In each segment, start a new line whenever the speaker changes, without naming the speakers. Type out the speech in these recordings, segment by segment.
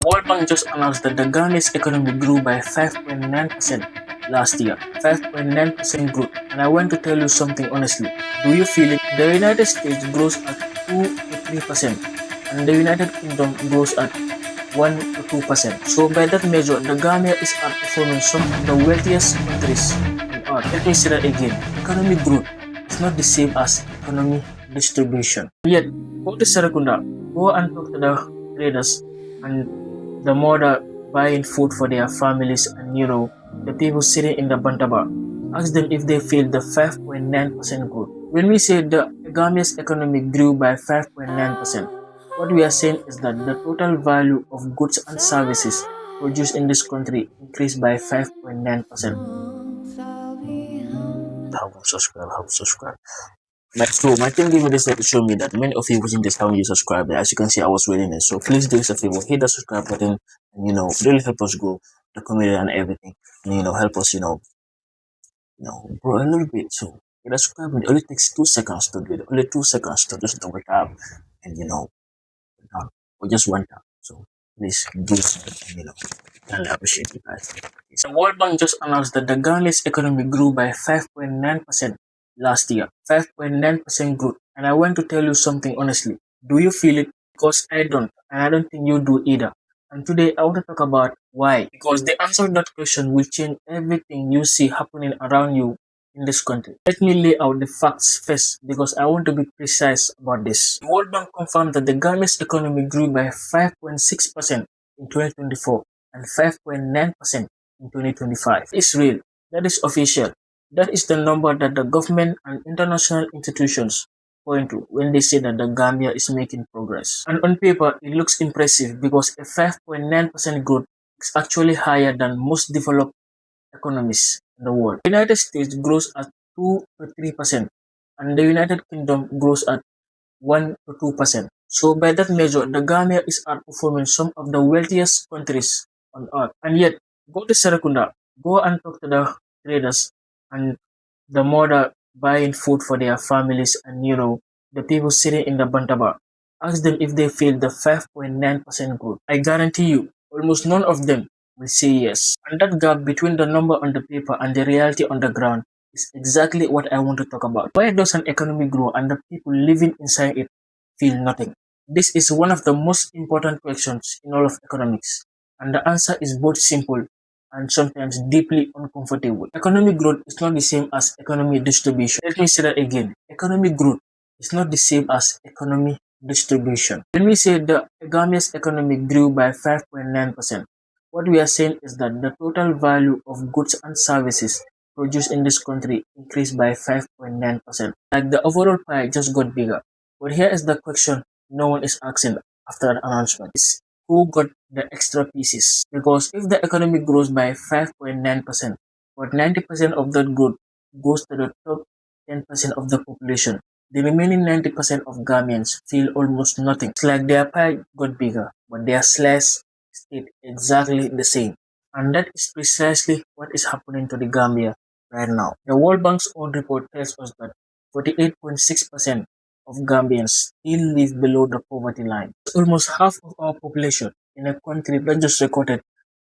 World Bank just announced that the Gambia's economy grew by 5.9% last year. 5.9% growth. And I want to tell you something honestly. Do you feel it? The United States grows at 2 to 3%, and the United Kingdom grows at 1 to 2%. So by that measure, the Gambia is outperforming some of the wealthiest countries on earth. Let me say that again. Economic growth is not the same as economy distribution. Yet, go to Sarakunda, go and talk to the traders and the mother buying food for their families, and the people sitting in the bantaba. Ask them if they feel the 5.9% growth. When we say the Gambia's economy grew by 5.9%, what we are saying is that the total value of goods and services produced in this country increased by 5.9%. How subscribe. So my team gave me this to show me that many of you watching this haven't you subscribed. As you can see, I was waiting it. So please do us a favor, hit the subscribe button, and really help us grow the community and everything. And help us, grow a little bit. So hit the subscribe button. It only takes 2 seconds to do it. Only 2 seconds to just double tap, and done. Or just one tap. So please do it, and and I appreciate you guys. The World Bank just announced that the Ghanaian's economy grew by 5.9% last year. 5.9% growth. And I want to tell you something honestly. Do you feel it? Because I don't. And I don't think you do either. And today I want to talk about why. Because the answer to that question will change everything you see happening around you in this country. Let me lay out the facts first because I want to be precise about this. The World Bank confirmed that the Ghanaian's economy grew by 5.6% in 2024 and 5.9% in 2025. It's real. That is official. That is the number that the government and international institutions point to when they say that the Gambia is making progress. And on paper, it looks impressive because a 5.9% growth is actually higher than most developed economies in the world. The United States grows at 2 to 3%, and the United Kingdom grows at 1 to 2%. So by that measure, the Gambia is outperforming some of the wealthiest countries on earth. And yet, go to Sarakunda, go and talk to the traders and the mother buying food for their families, and the people sitting in the bantaba. Ask them if they feel the 5.9% growth. I guarantee you, almost none of them will say yes. And that gap between the number on the paper and the reality on the ground is exactly what I want to talk about. Why does an economy grow and the people living inside it feel nothing? This is one of the most important questions in all of economics, and the answer is both simple and sometimes deeply uncomfortable. Economic growth is not the same as economy distribution. Let me say that again. Economic growth is not the same as economy distribution. When we say the Gambia's economy grew by 5.9%, what we are saying is that the total value of goods and services produced in this country increased by 5.9%. Like the overall pie just got bigger. But here is the question no one is asking after the announcement. Is who got the extra pieces? Because if the economy grows by 5.9%, but 90% of that growth goes to the top 10% of the population, the remaining 90% of Gambians feel almost nothing. It's like their pie got bigger, but their slice stayed exactly the same. And that is precisely what is happening to the Gambia right now. The World Bank's own report tells us that 48.6% of Gambians still live below the poverty line. It's almost half of our population in a country that just recorded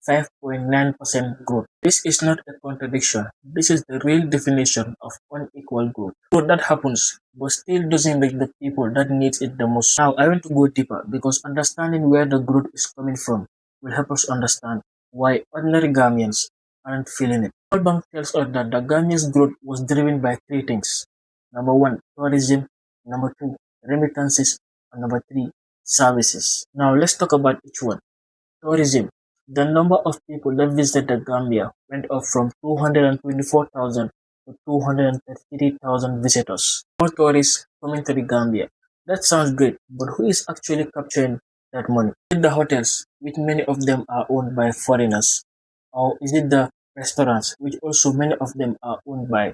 5.9% growth. This is not a contradiction. This is the real definition of unequal growth. Growth that happens, but still doesn't reach the people that needs it the most. Now, I want to go deeper because understanding where the growth is coming from will help us understand why ordinary Gambians aren't feeling it. World Bank tells us that the Gambians' growth was driven by three things. Number one, tourism. Number two, remittances. And number three, services. Now, let's talk about each one. Tourism. The number of people that visited the Gambia went up from 224,000 to 233,000 visitors. More tourists coming to the Gambia. That sounds great, but who is actually capturing that money? Is it the hotels, which many of them are owned by foreigners? Or is it the restaurants, which also many of them are owned by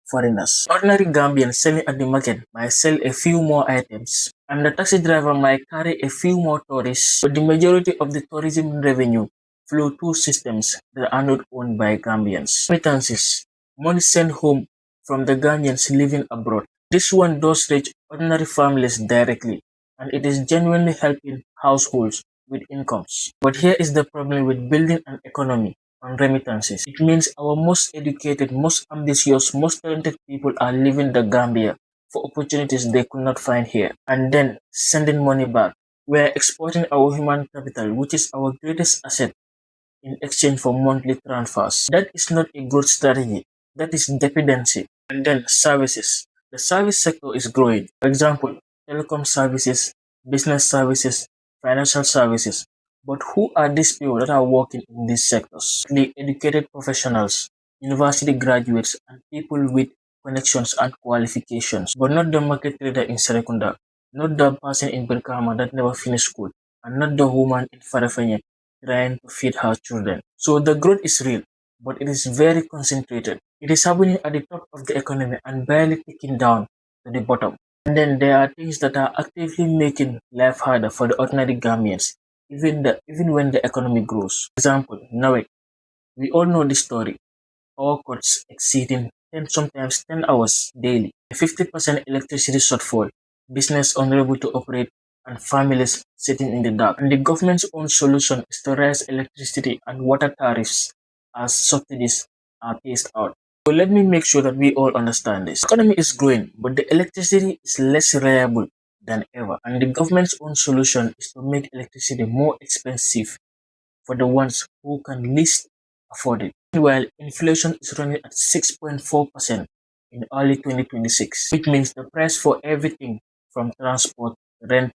foreigners? Ordinary Gambians selling at the market might sell a few more items, and the taxi driver might carry a few more tourists, but the majority of the tourism revenue flow through systems that are not owned by Gambians. Remittances, money sent home from the Gambians living abroad. This one does reach ordinary families directly, and it is genuinely helping households with incomes. But here is the problem with building an economy on remittances. It means our most educated, most ambitious, most talented people are leaving the Gambia for opportunities they could not find here and then sending money back. We are exporting our human capital, which is our greatest asset, in exchange for monthly transfers. That is not a good strategy. That is dependency. And then services. The service sector is growing. For example, telecom services, business services, financial services. But who are these people that are working in these sectors? The educated professionals, university graduates, and people with connections and qualifications, but not the market trader in Serekunda, not the person in Berkama that never finished school, and not the woman in Farafenye trying to feed her children. So the growth is real, but it is very concentrated. It is happening at the top of the economy and barely ticking down to the bottom. And then there are things that are actively making life harder for the ordinary Gambians, even when the economy grows. For example, NAWEC. We all know this story. Power cuts exceeding 10, sometimes 10 hours daily, a 50% electricity shortfall, business unable to operate, and families sitting in the dark. And the government's own solution is to raise electricity and water tariffs as subsidies are phased out. So let me make sure that we all understand this. The economy is growing, but the electricity is less reliable than ever. And the government's own solution is to make electricity more expensive for the ones who can least afford it. Meanwhile, inflation is running at 6.4% in early 2026, which means the price for everything from transport, rent,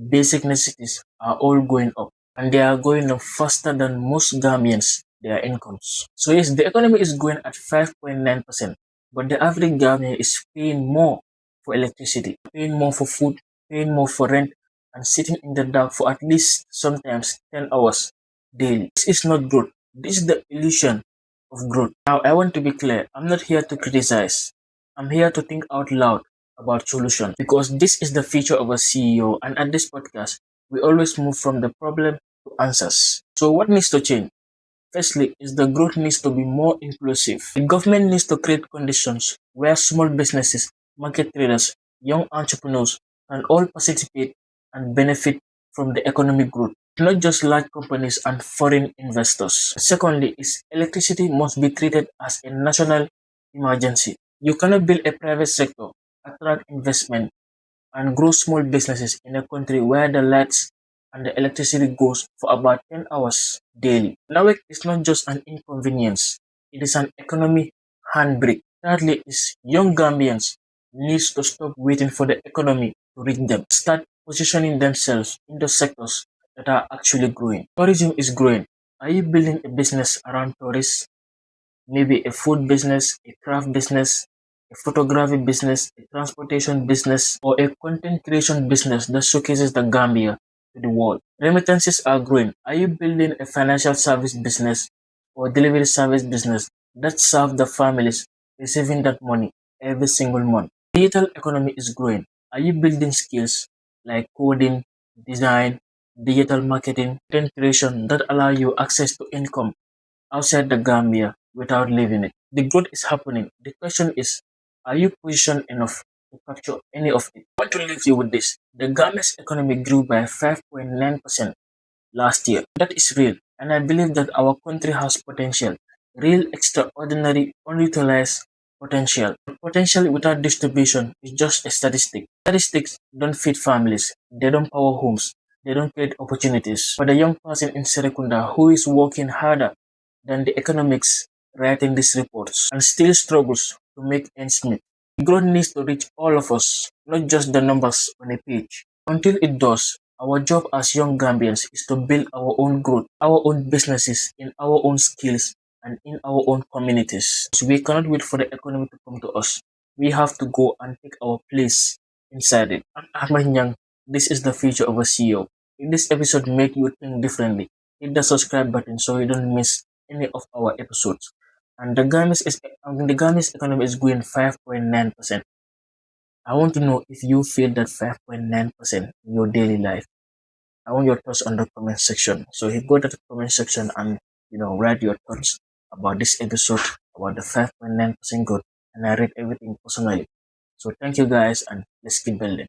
basic necessities are all going up, and they are going up faster than most Gambians, their incomes. So yes, the economy is growing at 5.9%, but the average Gambian is paying more for electricity, paying more for food, paying more for rent, and sitting in the dark for at least sometimes 10 hours daily. This is not growth. This is the illusion of growth. Now, I want to be clear. I'm not here to criticize. I'm here to think out loud about solution because this is the future of a CEO. And at this podcast, we always move from the problem to answers. So, what needs to change? Firstly, is the growth needs to be more inclusive. The government needs to create conditions where small businesses, market traders, young entrepreneurs can all participate and benefit from the economic growth, not just large companies and foreign investors. Secondly, is electricity must be treated as a national emergency. You cannot build a private sector, attract investment, and grow small businesses in a country where the lights and the electricity goes for about 10 hours daily. NAWEC is not just an inconvenience, it is an economy handbrake. Thirdly is young Gambians needs to stop waiting for the economy to reach them. Start positioning themselves in the sectors that are actually growing. Tourism is growing. Are you building a business around tourists? Maybe a food business, a craft business, a photography business, a transportation business, or a content creation business that showcases the Gambia to the world. Remittances are growing. Are you building a financial service business or delivery service business that serve the families receiving that money every single month? Digital economy is growing. Are you building skills like coding, design, digital marketing, content creation that allow you access to income outside the Gambia without leaving it? The growth is happening. The question is, are you positioned enough to capture any of it? I want to leave you with this. The Gambia's economy grew by 5.9% last year. That is real. And I believe that our country has potential. Real, extraordinary, unutilized potential. But potential without distribution is just a statistic. Statistics don't feed families. They don't power homes. They don't create opportunities. For the young person in Serekunda who is working harder than the economics writing these reports and still struggles to make ends meet. Growth needs to reach all of us, not just the numbers on a page. Until it does, our job as young Gambians is to build our own growth, our own businesses, in our own skills, and in our own communities. So we cannot wait for the economy to come to us. We have to go and take our place inside it. I'm Ahmed Nyang. This is the future of a CEO. If this episode made you think differently, hit the subscribe button so you don't miss any of our episodes. And the Ghanaian economy is growing 5.9%. I want to know if you feel that 5.9% in your daily life. I want your thoughts on the comment section. So you go to the comment section and write your thoughts about this episode, about the 5.9% growth, and I read everything personally. So thank you guys, and let's keep building.